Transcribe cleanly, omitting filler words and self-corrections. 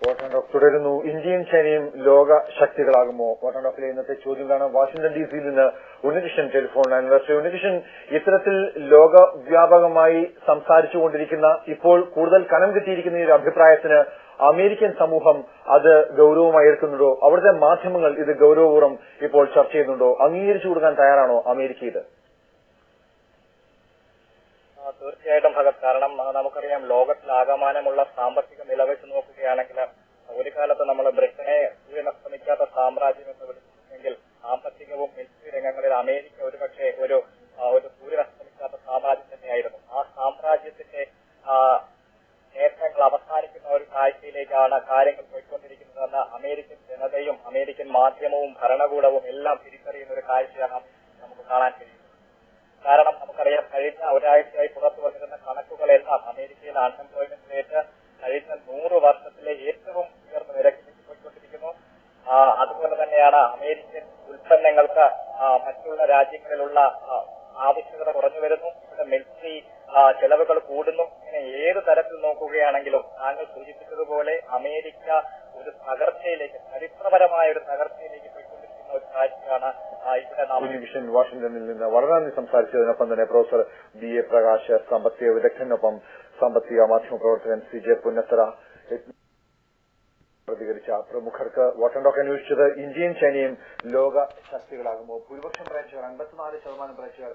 വോട്ടൻഡോക്ക് തുടരുന്നു. ഇന്ത്യയും ചൈനയും ലോക ശക്തികളാകുമോ? വോട്ടൻഡോക്കിലെ ഇന്നത്തെ ചോദ്യം കാണാം. വാഷിംഗ്ടൺ ഡിസിയിൽ നിന്ന് ഉണ്ണികൃഷ്ണൻ ടെലിഫോൺ ലൈൻ. ഉണ്ണികൃഷ്ണൻ, ഇത്തരത്തിൽ ലോകവ്യാപകമായി സംസാരിച്ചുകൊണ്ടിരിക്കുന്ന, ഇപ്പോൾ കൂടുതൽ കനം കിട്ടിയിരിക്കുന്ന ഈ ഒരു അഭിപ്രായത്തിന് അമേരിക്കൻ സമൂഹം അത് ഗൌരവമായി എടുക്കുന്നുണ്ടോ? അവിടുത്തെ മാധ്യമങ്ങൾ ഇത് ഗൌരവപൂർവ്വം ഇപ്പോൾ ചർച്ച ചെയ്യുന്നുണ്ടോ? അംഗീകരിച്ചു കൊടുക്കാൻ തയ്യാറാണോ അമേരിക്ക ഇത്? തീർച്ചയായിട്ടും ഭഗത്. കാരണം നമുക്കറിയാം, ലോകത്തിലാകമാനമുള്ള സാമ്പത്തിക നില വെച്ച് നോക്കുകയാണെങ്കിൽ ഒരു കാലത്ത് നമ്മൾ ബ്രിട്ടനെ സൂര്യനസ്തമിക്കാത്ത സാമ്രാജ്യം എന്ന് വിളിച്ചിട്ടുണ്ടെങ്കിൽ സാമ്പത്തികവും മിലിറ്ററി രംഗങ്ങളിൽ അമേരിക്ക ഒരുപക്ഷെ ഒരു സൂര്യനസ്തമിക്കാത്ത സാമ്രാജ്യം തന്നെയായിരുന്നു. ആ സാമ്രാജ്യത്തിന്റെ നേട്ടങ്ങൾ അവസാനിക്കുന്ന ഒരു കാഴ്ചയിലേക്കാണ് കാര്യങ്ങൾ പോയിക്കൊണ്ടിരിക്കുന്നതെന്ന് അമേരിക്കൻ ജനതയും അമേരിക്കൻ മാധ്യമവും ഭരണകൂടവും എല്ലാം തിരിച്ചറിയുന്ന ഒരു കാഴ്ചയാണ് നമുക്ക് കാണാൻ കഴിയുന്നത്. കാരണം നമുക്കറിയാം, കഴിഞ്ഞ ഒരാഴ്ചയായി പുറത്തു വന്നിരുന്ന കണക്കുകളെല്ലാം അമേരിക്കയിലെ അൺഎംപ്ലോയ്മെന്റ് റേറ്റ് കഴിഞ്ഞ 100 വർഷത്തിലെ ഏറ്റവും ഉയർന്ന നിരക്കിലേക്ക് പോയിക്കൊണ്ടിരിക്കുന്നു. അതുപോലെ തന്നെയാണ് അമേരിക്കൻ ഉൽപ്പന്നങ്ങൾക്ക് മറ്റുള്ള രാജ്യങ്ങളിലുള്ള ആവശ്യകത കുറഞ്ഞു വരുന്നു. ഇവിടെ മിലിറ്ററി ചെലവുകൾ കൂടുന്നു. ഇങ്ങനെ ഏത് തരത്തിൽ നോക്കുകയാണെങ്കിലും താങ്കൾ സൂചിപ്പിച്ചതുപോലെ അമേരിക്ക ഒരു തകർച്ചയിലേക്ക്, ചരിത്രപരമായ ഒരു തകർച്ചയിലേക്ക് പോയിക്കൊണ്ടിരിക്കുന്ന ഒരു കാഴ്ചയാണ് ഇവിടെ നാം. ഉണ്ണികൃഷ്ണൻ വാഷിംഗ്ടണിൽ നിന്ന് വളരെ നന്ദി സംസാരിച്ചതിനൊപ്പം തന്നെ പ്രൊഫസർ BA പ്രകാശ്, സാമ്പത്തിക വിദഗ്ധനൊപ്പം സാമ്പത്തിക മാധ്യമ പ്രവർത്തകൻ CJ പുന്നത്തറ പ്രതികരിച്ച പ്രമുഖർക്ക് വോട്ടൻഡോക്ക് അന്വേഷിച്ചത് ഇന്ത്യയും ചൈനയും ലോക ശക്തികളാകുമോ? ഭൂരിപക്ഷം പ്രേക്ഷകർ 54% പ്രേക്ഷകർ